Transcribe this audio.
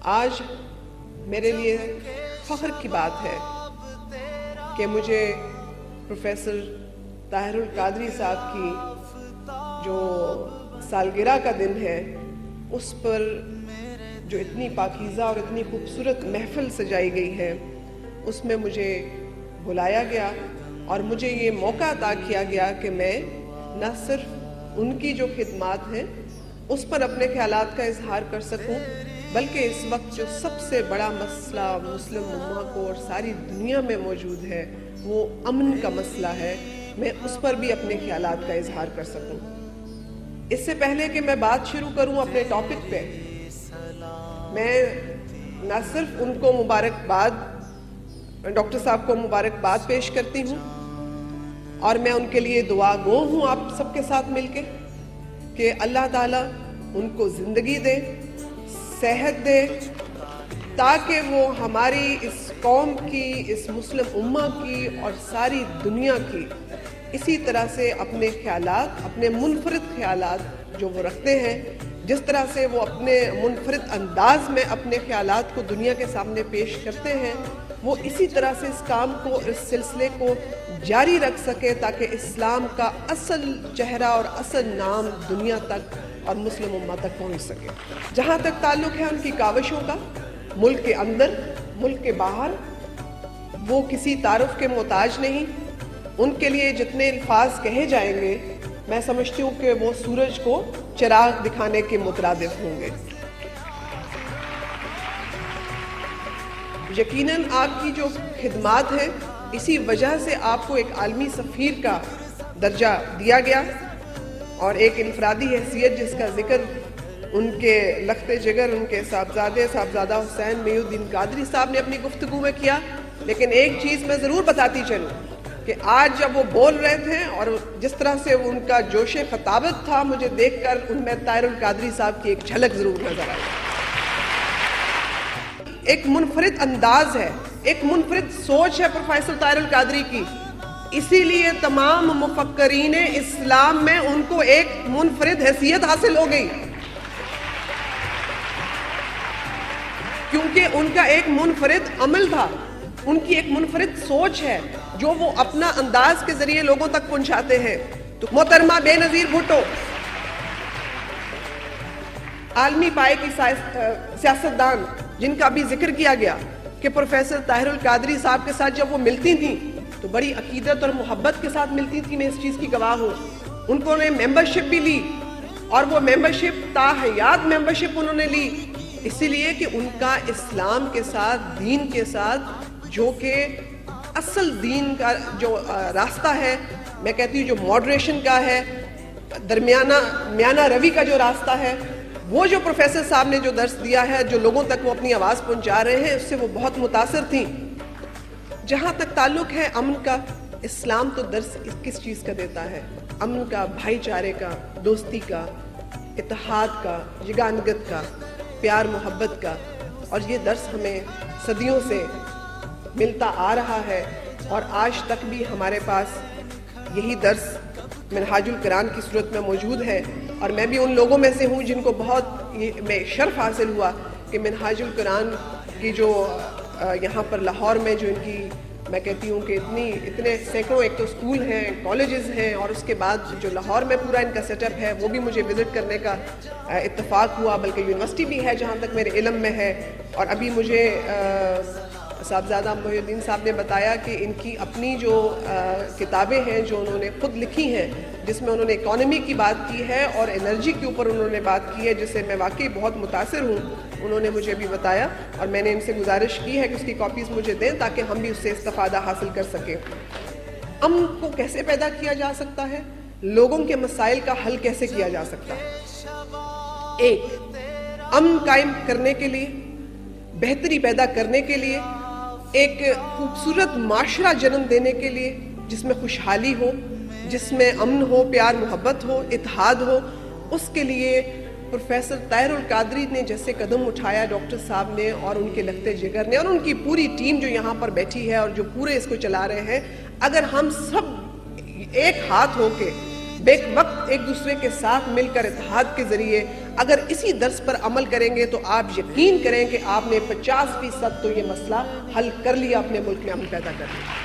آج میرے لیے فخر کی بات ہے کہ مجھے پروفیسر طاہر القادری صاحب کی جو سالگرہ کا دن ہے اس پر جو اتنی پاکیزہ اور اتنی خوبصورت محفل سجائی گئی ہے اس میں مجھے بلایا گیا اور مجھے یہ موقع عطا کیا گیا کہ میں نہ صرف ان کی جو خدمات ہیں اس پر اپنے خیالات کا اظہار کر سکوں بلکہ اس وقت جو سب سے بڑا مسئلہ مسلم امہ کو اور ساری دنیا میں موجود ہے وہ امن کا مسئلہ ہے، میں اس پر بھی اپنے خیالات کا اظہار کر سکوں۔ اس سے پہلے کہ میں بات شروع کروں اپنے ٹاپک پہ، میں نہ صرف ان کو ڈاکٹر صاحب کو مبارکباد پیش کرتی ہوں اور میں ان کے لیے دعا گو ہوں آپ سب کے ساتھ مل کے کہ اللہ تعالیٰ ان کو زندگی دے، صحت دے، تاکہ وہ ہماری اس قوم کی، اس مسلم امہ کی اور ساری دنیا کی اسی طرح سے اپنے خیالات، اپنے منفرد خیالات جو وہ رکھتے ہیں، جس طرح سے وہ اپنے منفرد انداز میں اپنے خیالات کو دنیا کے سامنے پیش کرتے ہیں، وہ اسی طرح سے اس کام کو، اس سلسلے کو جاری رکھ سکے تاکہ اسلام کا اصل چہرہ اور اصل نام دنیا تک اور مسلم امہ تک پہنچ سکے۔ جہاں تک تعلق ہے ان کی کاوشوں کا، ملک کے اندر، ملک کے باہر، وہ کسی تعارف کے محتاج نہیں۔ ان کے لیے جتنے الفاظ کہے جائیں گے میں سمجھتی ہوں کہ وہ سورج کو چراغ دکھانے کے مترادف ہوں گے۔ یقیناً آپ کی جو خدمات ہیں اسی وجہ سے آپ کو ایک عالمی سفیر کا درجہ دیا گیا اور ایک انفرادی حیثیت جس کا ذکر ان کے لخت جگر، ان کے صاحبزادہ حسین محی الدین قادری صاحب نے اپنی گفتگو میں کیا، لیکن ایک چیز میں ضرور بتاتی چلوں کہ آج جب وہ بول رہے تھے اور جس طرح سے ان کا جوش خطابت تھا، مجھے دیکھ کر ان میں طاہر القادری صاحب کی ایک جھلک ضرور نظر آئی۔ ایک منفرد انداز ہے، ایک منفرد سوچ ہے پروفیسر طاہر القادری کی، اسی لیے تمام مفکرین اسلام میں ان کو ایک منفرد حیثیت حاصل ہو گئی، کیونکہ ان کا ایک منفرد عمل تھا، ان کی ایک منفرد سوچ ہے جو وہ اپنا انداز کے ذریعے لوگوں تک پہنچاتے ہیں۔ تو محترمہ بے نظیر بھٹو، عالمی پائے کی سیاستدان جن کا بھی ذکر کیا گیا کہ پروفیسر طاہر القادری صاحب کے ساتھ جب وہ ملتی تھیں تو بڑی عقیدت اور محبت کے ساتھ ملتی تھی، میں اس چیز کی گواہ ہوں۔ ان کو نے ممبرشپ بھی لی اور وہ ممبرشپ تا حیات ممبرشپ انہوں نے لی، اسی لیے کہ ان کا اسلام کے ساتھ، دین کے ساتھ، جو کہ اصل دین کا جو راستہ ہے، میں کہتی ہوں جو ماڈریشن کا ہے، میانہ روی کا جو راستہ ہے، وہ جو پروفیسر صاحب نے جو درس دیا ہے، جو لوگوں تک وہ اپنی آواز پہنچا رہے ہیں، اس سے وہ بہت متاثر تھیں۔ جہاں تک تعلق ہے امن کا، اسلام تو درس کس چیز کا دیتا ہے؟ امن کا، بھائی چارے کا، دوستی کا، اتحاد کا، یگانگت کا، پیار محبت کا، اور یہ درس ہمیں صدیوں سے ملتا آ رہا ہے اور آج تک بھی ہمارے پاس یہی درس منہاج القرآن کی صورت میں موجود ہے، اور میں بھی ان لوگوں میں سے ہوں جن کو بہت میں شرف حاصل ہوا کہ منہاج القرآن کی جو یہاں پر لاہور میں جو ان کی، میں کہتی ہوں کہ اتنے سینکڑوں ایک تو اسکول ہیں، کالجز ہیں، اور اس کے بعد جو لاہور میں پورا ان کا سیٹ اپ ہے وہ بھی مجھے وزٹ کرنے کا اتفاق ہوا، بلکہ یونیورسٹی بھی ہے جہاں تک میرے علم میں ہے۔ اور ابھی مجھے صاحبزادہ محی الدین صاحب نے بتایا کہ ان کی اپنی جو کتابیں ہیں جو انہوں نے خود لکھی ہیں، جس میں انہوں نے اکانومی کی بات کی ہے اور انرجی کے اوپر انہوں نے بات کی ہے، جس سے میں واقعی بہت متاثر ہوں، انہوں نے مجھے بھی بتایا اور میں نے ان سے گزارش کی ہے کہ اس کی کاپیز مجھے دیں تاکہ ہم بھی اس سے استفادہ حاصل کر سکیں۔ امن کو کیسے پیدا کیا جا سکتا ہے؟ لوگوں کے مسائل کا حل کیسے کیا جا سکتا ہے؟ ایک، امن قائم کرنے کے لیے، بہتری پیدا کرنے کے لیے، ایک خوبصورت معاشرہ جنم دینے کے لیے جس میں خوشحالی ہو، جس میں امن ہو، پیار محبت ہو، اتحاد ہو، اس کے لیے پروفیسر طاہر القادری نے جیسے قدم اٹھایا، ڈاکٹر صاحب نے اور ان کے لخت جگر نے اور ان کی پوری ٹیم جو یہاں پر بیٹھی ہے اور جو پورے اس کو چلا رہے ہیں، اگر ہم سب ایک ہاتھ ہو کے بیک وقت ایک دوسرے کے ساتھ مل کر اتحاد کے ذریعے اگر اسی درس پر عمل کریں گے تو آپ یقین کریں کہ آپ نے 50% تو یہ مسئلہ حل کر لیا، اپنے ملک میں امن پیدا کر لیا۔